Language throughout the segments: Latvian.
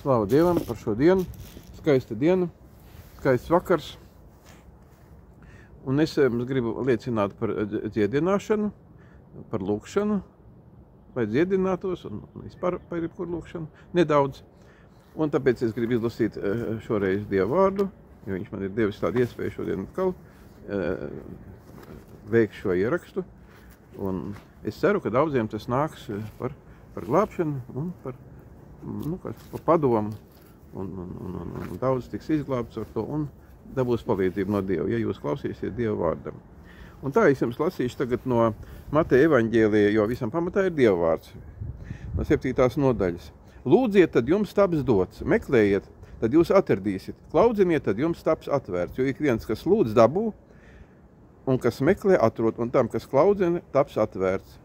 Slāva Dievam par šo dienu, skaista diena, skaists vakars. Un es gribu liecināt par dziedināšanu, par lūkšanu, lai dziedinātos un vispār par jebkuru lūkšanu nedaudz. Un tāpēc es gribu izlasīt šoreiz Dievu vārdu, jo viņš man ir devis tādu iespēju šodien atkal veikt šo ierakstu. Un es ceru, ka daudziem tas nāks par glābšanu un par padomu. Un daudz tiks izglābts ar to un dabūs palīdzību no Dieva, ja jūs klausīsiet Dieva vārdam. Un tā es jums lasīšu tagad no Mateja evaņģēlija, jo visam pamatā ir Dieva vārds, no 7. nodaļas. Lūdziet, tad jums taps dots, meklējiet, tad jūs atradīsiet, klaudziniet, tad jums taps atvērts, jo ik viens, kas lūdz, dabū, un kas meklē, atrod, un tam, kas klaudzina, taps atvērts.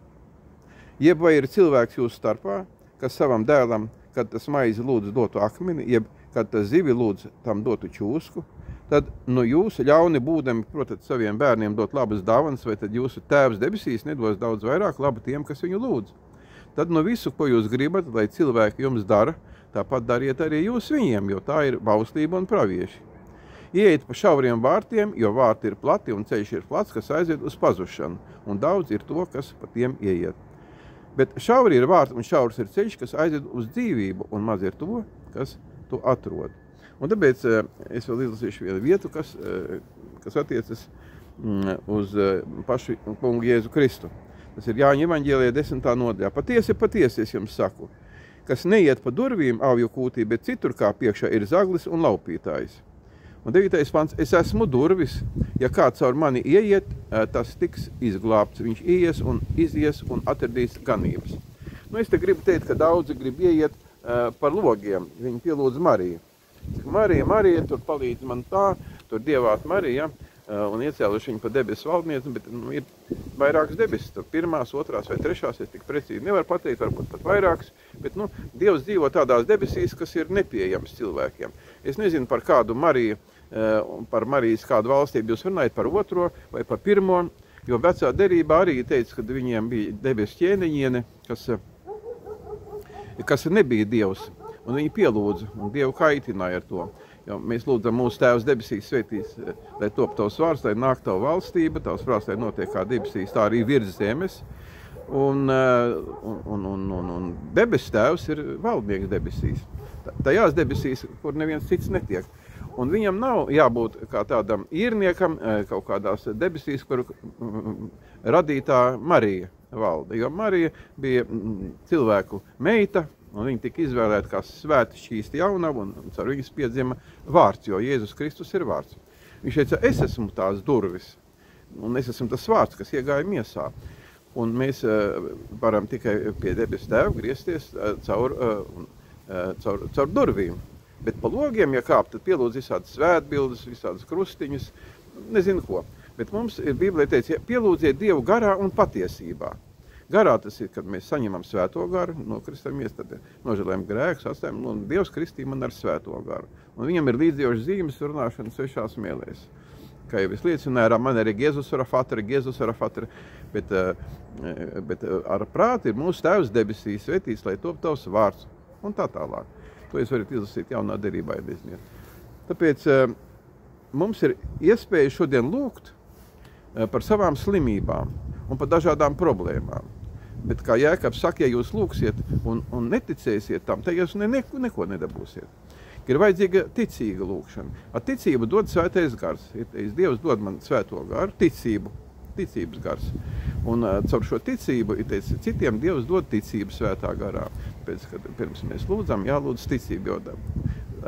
Jeb vai ir cilvēks jūsu starpā, kas savam dēlam, kad tas maizi lūdz dotu akmeni, jeb kad tas zivi lūdz tam dotu čūsku, tad jūs ļauni būdami, protams, saviem bērniem dot labas dāvanas, vai tad jūsu tēvs debesīs nedos daudz vairāk labu tiem, kas viņu lūdz. Tad visu, ko jūs gribat, lai cilvēki jums dara, tāpat dariet arī jūs viņiem, jo tā ir bauslība un pravieši. Ieiet pa šauriem vārtiem, jo vārti ir plati un ceļš ir plats, kas aiziet uz pazušanu, un daudz ir to, kas pa tiem ieiet. Bet šauri ir vārti un šaurs ir ceļš, kas aiziet uz dzīvību, un maz ir to, kas tu atrod. Un tāpēc es vēl izlasīšu vienu vietu, kas attiecas uz pašu kungu Jēzu Kristu. Tas ir Jāņa evaņģēlijā 10. nodaļā. Patiesi, patiesi es jums saku, kas neiet pa durvīm avju kūtī, bet citur kā priekšā ir zaglis un laupītājs. Un 9. pants, es esmu durvis, ja kāds caur mani ieiet, tas tiks izglābts. Viņš ies un izies un atradīs ganības. Es te gribu teikt, ka daudzi grib ieiet par logiem. Viņi pielūdz Mariju. Marija, tur palīdz man tā, tur dievāt Marija, un iecēluši viņu pa debesu valdnieci, bet ir vairākas debesis, tur 1., 2. vai 3. es tik precīzi nevaru pateikt, varbūt pat vairākas, bet Dievs dzīvo tādās debesīs, kas ir nepieejams cilvēkiem. Es nezinu par kādu Mariju, par Marijas kādu valstību jūs runājat, par 2. vai par 1., jo vecā derībā arī teica, ka viņiem bija debesu ķēniņiene, kas nebija Dievs, un viņi pielūdza, un Dievu kaitināja ar to. Jo mēs lūdzam mūsu Tēvs debesīs svētīs, lai top tavs vārds, lai nāk tavu valstība, tavs prāts, lai notiek kā debesīs, tā arī virs zemes. Un debesu Tēvs ir valdnieks debesīs. Tajās debesīs, kur neviens cits netiek. Un viņam nav jābūt kā tādam īrniekam kaut kādās debesīs, kur radītā Marija valda. Jo Marija bija cilvēku meita, un viņa tika izvēlēta kā svēta šķīsta jaunava, un caur viņas piedzima vārds, jo Jēzus Kristus ir vārds. Viņš teica, es esmu tās durvis, un es esmu tas vārds, kas iegāja miesā. Un mēs varam tikai pie debesu Tēva griezties caur durvīm. Bet pa logiem, ja kāp, tad pielūdz visādas svētbildes, visādas krustiņus, nezinu ko. Bet mums ir Bībelē teica, pielūdziet Dievu garā un patiesībā. Garā tas ir, kad mēs saņemam svēto garu, nokristamies, tad nožēlējam grēkus, atstājam, un Dievs kristī man ar svēto garu. Un viņam ir līdzjošas zīmes runāšana 6 mēlēs. Kā jau es liecināju, man arī Jēzus ar fatra, bet ar prāti ir mūsu Tēvs debesīs svētīts, lai top tavs vārds, un tā tālāk. To jūs varat izlasīt jaunā derībā, ja neziniet. Tāpēc mums ir iespēja šodien lūgt par savām slimībām un par dažādām problēmām. Bet, kā Jēkabs saka, ja jūs lūksiet un neticēsiet tam, tad jūs neko nedabūsiet. Ir vajadzīga ticīga lūkšana. Ar ticību dod svētais gars. Dievs dod man svēto garu, ticības gars. Un caur šo ticību, citiem Dievs dod ticību svētā garā. Pēc, kad pirms mēs lūdzam, jālūdz ticību, jo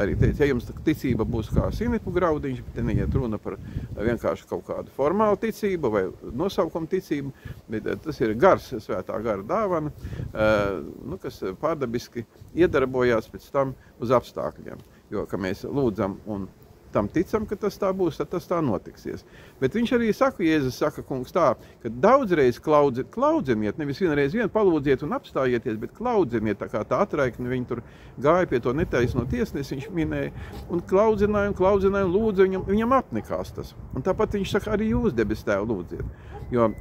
arī teica, ja jums ticība būs kā sinipu graudiņš, bet te neiet runa par vienkārši kaut kādu formālu ticību vai nosaukumu ticību, bet tas ir gars, svētā gara dāvana, kas pārdabiski iedarbojās pēc tam uz apstākļiem. Jo, ka mēs lūdzam un tam ticam, ka tas tā būs, tad tas tā notiksies. Bet viņš arī saka, Jēzus saka, kungs tā, ka daudzreiz klaudziniet, nevis vienreiz palūdziet un apstājieties, bet klaudziniet, tā kā tā atraikni, viņi tur gāja pie to netaisno tiesnesi, viņš minēja, un klaudzināja, un lūdza, viņam apnikās tas. Un tāpat viņš saka, arī jūs debes Tēvu lūdziet. Jo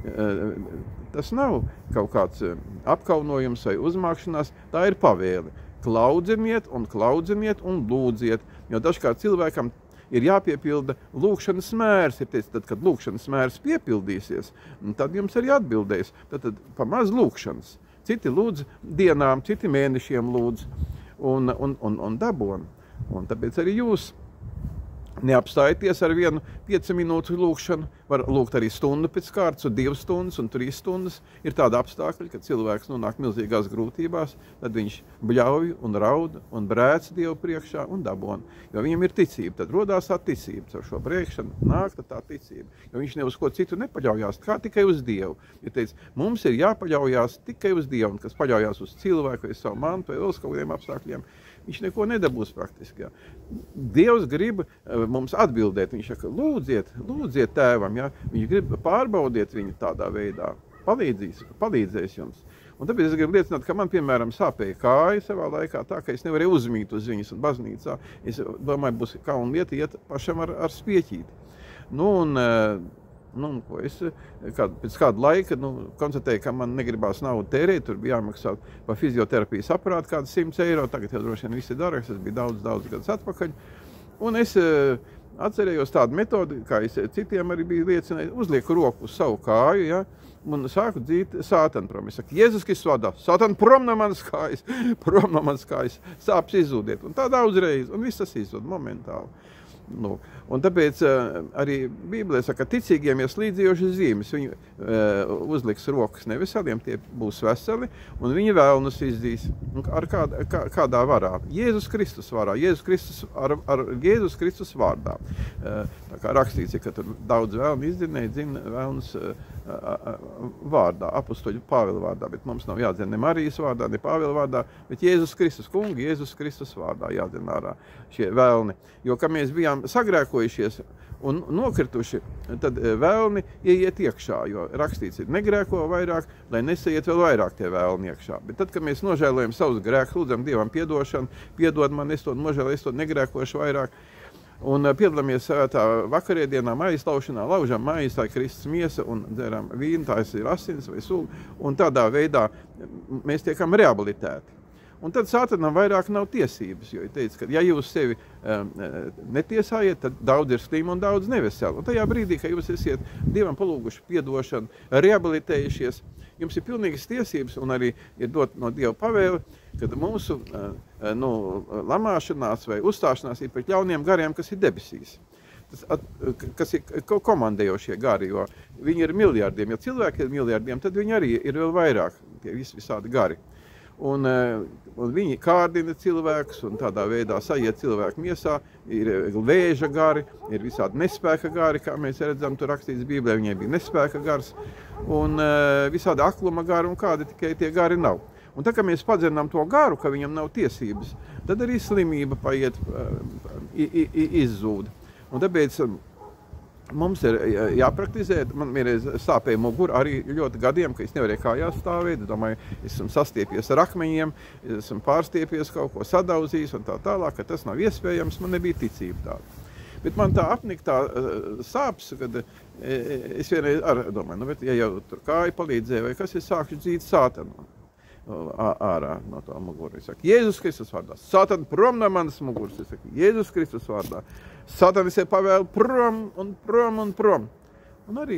tas nav kaut kāds apkaunojums vai uzmākšanās, tā ir pavēle. klaudziniet un lūdziet, jo dažkārt cilvēkam ir jāpiepilda lūkšanas mērs, ir teicis, tad, kad lūkšanas mērs piepildīsies, tad jums arī atbildēs, tad pa maz lūkšanas. Citi lūdz dienām, citi mēnešiem lūdz un dabon. Un tāpēc arī jūs neapstājieties ar vienu 5 minūtu lūkšanu, var lūgt arī stundu pēc kārtas, un 2 stundas, un 3 stundas. Ir tāda apstākļa, kad cilvēks nonāk milzīgās grūtībās, tad viņš bļauj un raud un brēc Dievu priekšā un dabon. Jo viņam ir ticība, tad rodās tā ticība. Ar šo brēkšanu nāk tā ticība. Jo viņš ne uz ko citu nepaļaujās, kā tikai uz Dievu. Ja teica, mums ir jāpaļaujās tikai uz Dievu, un kas paļaujās uz cilvēku vai savu mantu vai vēl uz kaut kādiem apstākļiem, viņš neko nedabūs praktiski. Jā. Dievs grib mums atbildēt. Viņš saka, lūdziet tēvam. Jā. Viņš grib pārbaudiet viņu tādā veidā. Palīdzēs jums. Un tāpēc es gribu liecināt, ka man, piemēram, sāpēja kāja savā laikā tā, ka es nevarēju uzmīt uz viņas un baznīcā. Es domāju, būs kauna lieta iet pašam ar spieķīti. Pēc kāda laika konstatēju, ka man negribās naudu tērēt, tur bija jāmaksā par fizioterapijas aparātu kādu 100 eiro, tagad jau droši vien visi dara, tas bija daudz gadus atpakaļ. Un es atcerējos tādu metodi, kā es citiem arī biju liecinājis, uzlieku roku uz savu kāju, ja, un sāku dzīt sātanu prom. Es saku, Jēzus Kristus vārdā, sātan prom no manas kājas, sāpes izzūdiet. Un tā daudzreiz, un viss tas izzūd momentāli. Un tāpēc arī Bībelē saka, ka ticīgiem ir slīdzījošas zīmes. Viņi uzliks rokas neveseliem, tie būs veseli, un viņi vēlnus izdīs. Ar kādā varā? Jēzus Kristus varā, ar Jēzus Kristus vārdā. Tā kā rakstīts, ka tur daudz vēlni izdzinēja, dzina vēlnus vārdā, apustuļu Pāvila vārdā, bet mums nav jādzina ne Marijas vārdā, ne Pāvila vārdā, bet Jēzus Kristus, kungi Jēzus Kristus vārdā jādzina ārā šie vēlni. Jo, ka mēs bijām sagrēkojušies un nokrituši, tad vēlni ieiet iekšā, jo rakstīts ir negrēko vairāk, lai nesaiet vēl vairāk tie vēlni iekšā. Bet tad, kad mēs nožēlojam savus grēkus, lūdzam Dievam piedošanu, piedod man, es to nožēloju, es to negrēkošu vairāk, un piedalāmies tā vakarēdienā maislaušanā, laužam maizi, tā ir Kristus miesa, un dzeram vīnu, tās ir asins vai sula, un tādā veidā mēs tiekam rehabilitēti. Un tad sātanam vairāk nav tiesības, jo ir teicis, ka ja jūs sevi netiesājiet, tad daudz ir slimi un daudz neveseli. Un tajā brīdī, kad jūs esiet Dievam palūguši piedošanu, rehabilitējušies, jums ir pilnīgas tiesības un arī ir dot no Dieva pavēle, kad mūsu lamāšanās vai uzstāšanās ir pret ļauniem gariem, kas ir debesīs. Kas ir komandējošie gari, jo viņi ir miljardiem. Ja cilvēki ir miljardiem, tad viņi arī ir vēl vairāk, tie visādi gari. Un viņi kārdina cilvēkus un tādā veidā sajiet cilvēku miesā, ir vēža gari, ir visādi nespēka gari, kā mēs redzam, tur rakstīts Bībelē, viņai bija nespēka gars, un visādi akluma gari, un kādi tikai tie gari nav. Un tā, ka mēs padzenām to garu, ka viņam nav tiesības, tad arī slimība paiet, izzūd. Un tāpēc mums ir jāpraktizē, man vienreiz sāpēja muguru arī ļoti gadiem, ka es nevarēju kājās stāvēt, domāju, esmu sastiepies ar akmeņiem, esmu pārstiepies kaut ko sadauzījis un tā tālāk, ka tas nav iespējams, man nebija ticība tāda. Bet man tā apnika tā sāpes, kad es vienreiz domāju, bet ja jau tur kāja palīdzēja vai kas, es sākšu dzīt sātanu ārā no tā muguru. Es saku, Jēzus Kristus vārdā, sātan prom no manas muguras, es saku, Jēzus Kristus vārdā. Satanis ir pavēl prom un prom un prom. Un arī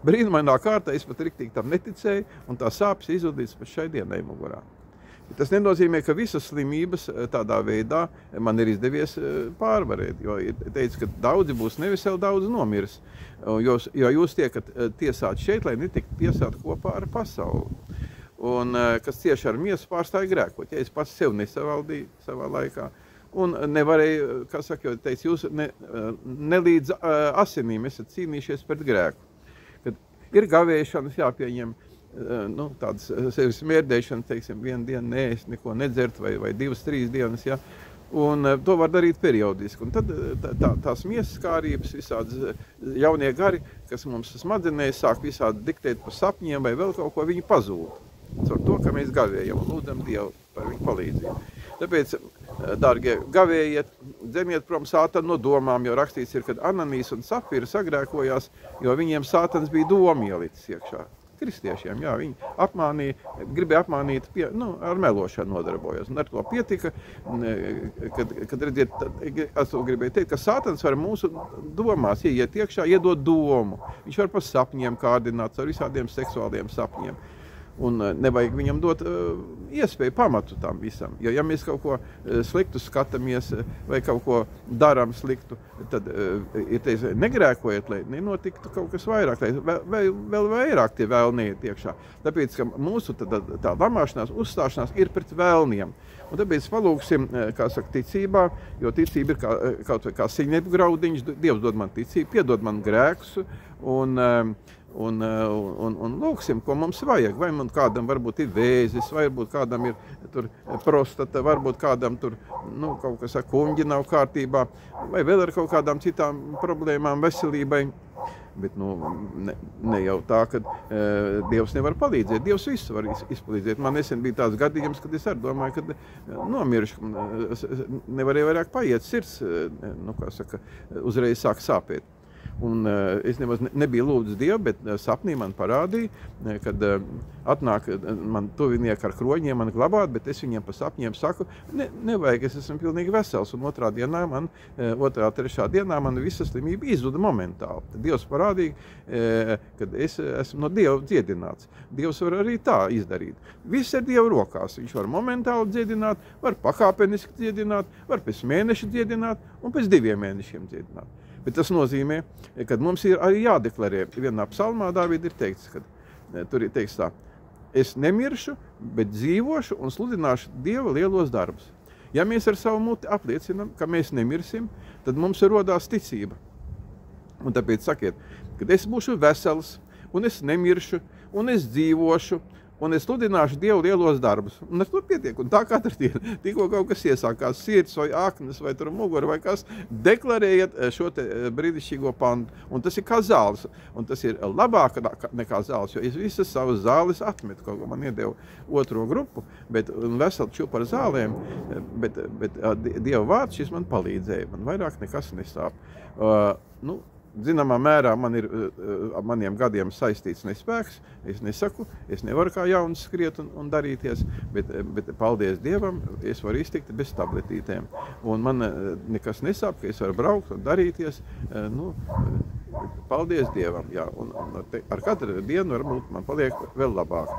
brīnumainā kārtā es pat riktīgi tam neticēju, un tā sāpes izudīs pat šai dienai mugurā. Tas nenozīmē, ka visas slimības tādā veidā man ir izdevies pārvarēt, jo ir teicis, ka daudzi būs neveseli, daudz nomirs. Jo jūs tiekat tiesāti šeit, lai netiktu tiesāti kopā ar pasauli. Un kas cieši ar miesu pārstāja grēkot. Ja es pats sev nesavaldīju savā laikā, un nevarēju, kā saka, jo teicu, jūs nelīdz asinīm esat cīnījušies pret grēku. Kad ir gavēšanas jāpieņem, tādas sevis mierdēšanas, teiksim, vienu dienu neēst, neko nedzert, vai 2-3 dienas, ja, un to var darīt periodiski. Un tad tās miesas kārības, visādas ļaunie gari, kas mums smadzenēs sāk visādi diktēt par sapņiem vai vēl kaut ko, viņi pazūd. Ar to, ka mēs gavējam un lūdzam Dievu par viņu palīdzību. Tāpēc, dārgie, gavējiet, dzeniet prom sātanu no domām, jo rakstīts ir, kad Ananijas un Safīra sagrēkojās, jo viņiem sātans bija domu ielicis iekšā. kristiešiem, jā, viņi gribēja apmānīt, ar melošanu nodarbojas. Un ar to pietika, kad redziet, es gribēju teikt, ka Sātans var mūsu domās ieiet iekšā, iedot domu. Viņš var pa sapņiem kārdināt, ar visādiem seksuāliem sapņiem. Un nevajag viņam dot iespēju pamatu tam visam. Jo, ja mēs kaut ko sliktu skatāmies vai kaut ko darām sliktu, tad ir teiks, negrēkojiet, lai nenotiktu kaut kas vairāk, lai vēl vairāk tie vēlni iet iekšā. Tāpēc, ka mūsu tā lamāšanās, uzstāšanās ir pret vēlniem. Un tāpēc palūksim, kā saka, ticībā, jo ticība ir kaut vai kā siņepu graudiņš, Dievs dod man ticību, piedod man grēkus, un lūksim, ko mums vajag. Vai man kādam varbūt ir vēzis, vai varbūt kādam ir tur prostata, varbūt kādam tur, kaut kas kuņģi nav kārtībā, vai vēl ar kaut kādām citām problēmām veselībai. Bet, ne jau tā, ka Dievs nevar palīdzēt. Dievs visu var izpalīdzēt. Man nesen bija tāds gadījums, kad es arī domāju, ka nomiršu, nevarēja vairāk paiet, sirds, uzreiz sāk sāpēt. Un es nemaz nebiju lūdzis Dievu, bet sapnī man parādīja, kad atnāk man tuvinieki ar kroņiem man glabāt, bet es viņiem pa sapņiem saku, nevajag, es esmu pilnīgi vesels. Un trešā dienā man visa slimība izzuda momentāli. Tad Dievs parādīja, kad es esmu no Dieva dziedināts. Dievs var arī tā izdarīt. Viss ir Dieva rokās. Viņš var momentāli dziedināt, var pakāpeniski dziedināt, var pēc mēneša dziedināt un pēc 2 mēnešiem dziedināt. Bet tas nozīmē, ka mums ir arī jādeklarē. Vienā psalmā Dāvida ir teikts, ka tur ir teikts tā, es nemiršu, bet dzīvošu un sludināšu Dieva lielos darbus. Ja mēs ar savu muti apliecinām, ka mēs nemirsim, tad mums rodās ticība. Un tāpēc sakiet, kad es būšu vesels, un es nemiršu, un es dzīvošu, un es sludināšu Dievu lielos darbus. Un ar to pietiek. Un tā katru dienu, tikko kaut kas iesākās, sirds vai aknas vai tur mugura vai kas, deklarējiet šo te brīnišķīgo pantu. Un tas ir kā zāles. Un tas ir labāk nekā zāles, jo es visas savas zāles atmetu. Kaut ko man iedeva otro grupu, bet veselu čupu ar zālēm, bet Dieva vārds šis man palīdzēja. Man vairāk nekas nesāp. Zināmā mērā man ir maniem gadiem saistīts nespēks. Es nesaku, es nevaru kā jauns skriet un darīties, bet paldies Dievam, es varu iztikt bez tabletītēm. Un man nekas nesāp, ka es varu braukt un darīties. Paldies Dievam, jā. Un ar katru dienu varbūt man paliek vēl labāk.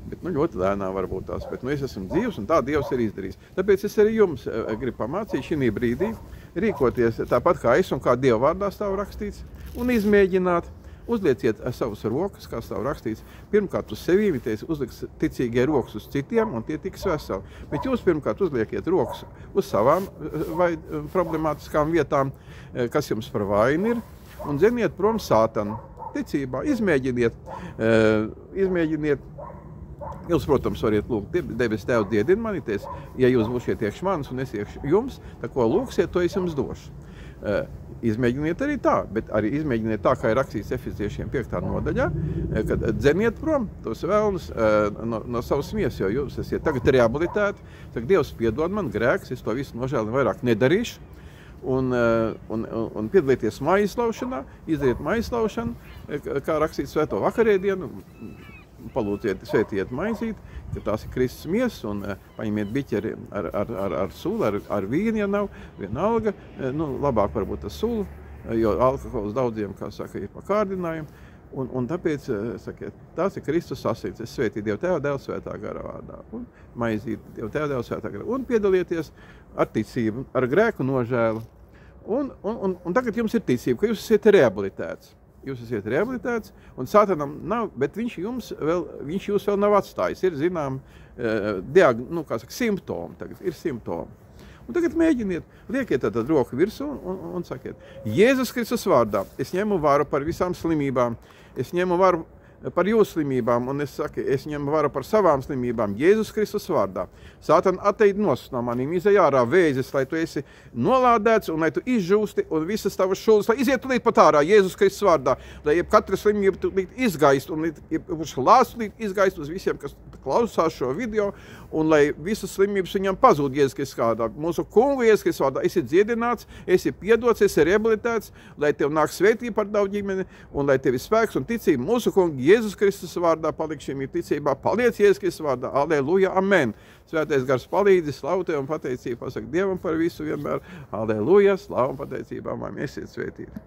Bet ļoti lēnām varbūt tās. Bet es esmu dzīvs un tā Dievs ir izdarījis. Tāpēc es arī jums gribu pamācīt šī brīdī rīkoties tāpat kā es un kā Dieva vārdā stāv rakstīts un izmēģināt. Uzlieciet savas rokas, kā stāv rakstīts. Pirmkārt uz sevi, uzliks ticīgie rokas uz citiem un tie tiks veseli. Bet jūs pirmkārt uzliekiet rokas uz savām vai problemātiskām vietām, kas jums par vainu ir, un dzeniet prom Sātanu. Ticībā izmēģiniet. Jūs, protams, variet lūgt, debes Tēvs dziedina mani, ja jūs būsiet iekš manis un es iekš jums, tā ko lūgsiet, to es jums došu. Izmēģiniet arī tā, bet arī izmēģiniet tā, kā ir rakstīts Efeziešiem 5. nodaļā, kad dzeniet prom tos vēlnus no savas miesas, jo jūs esiet tagad rehabilitēti, saka, Dievs piedod man grēks, es to visu nožēlu vairāk nedarīšu, un piedalieties maislaušanā, izdariet maislaušanu, kā rakstīts Svēto vakarēdienu, palūdziet, svētiet maizīt, ka tās ir Kristus miesas, un paņemiet biķeri ar sulu, ar vīnu, ja nav, vienalga, labāk varbūt tas sulu, jo alkohols daudziem, kā saka, ir pakārdinājumi, un tāpēc, sakiet, tās ir Kristus asins, es svētīju Dievu Tēva, Dēla, Svētā gara vārdā, un maizīt Dievu Tēva, Dēla, Svētā gara, un piedalieties ar ticību, ar grēku nožēlu, un tagad jums ir ticība, ka jūs esat rehabilitēts. Jūs esat rehabilitēts, un Sātanam nav, bet viņš jūs vēl nav atstājis. Ir, zinām, simptomi tagad, ir simptomi. Un tagad mēģiniet, liekiet tātad roku virsū un sakiet, Jēzus Kristus vārdā, es ņemu varu par visām slimībām, es ņemu varu par jūsu slimībām, un es saku, es ņemu varu par savām slimībām, Jēzus Kristus vārdā. Sātan atteid nos no manīm, izej ārā vēzis, lai tu esi nolādēts, un lai tu izžūsti, un visas tavas šūdas, lai iziet tulīt pat ārā, Jēzus Kristus vārdā, lai katra slimība tulīt izgaist, un lāsts tulīt izgaist uz visiem, kas klausās šo video, un lai visas slimības viņam pazūd Jēzus Kristus vārdā. Mūsu kungu Jēzus Kristus vārdā esi dziedināts, esi piedots, esi rehabilitēts, lai tev nāk svētība par tavu ģimeni, un lai tev ir spēks un ticība mūsu kungu Jēzus Kristus vārdā, palikšiem ir ticībā. Paliec Jēzus Kristus vārdā. Aleluja, amen. Svētais gars palīdzi, slavu tev un pateicību pasaka Dievam par visu vienmēr. Aleluja, slavu un pateicību, amen. Esiet svētīti.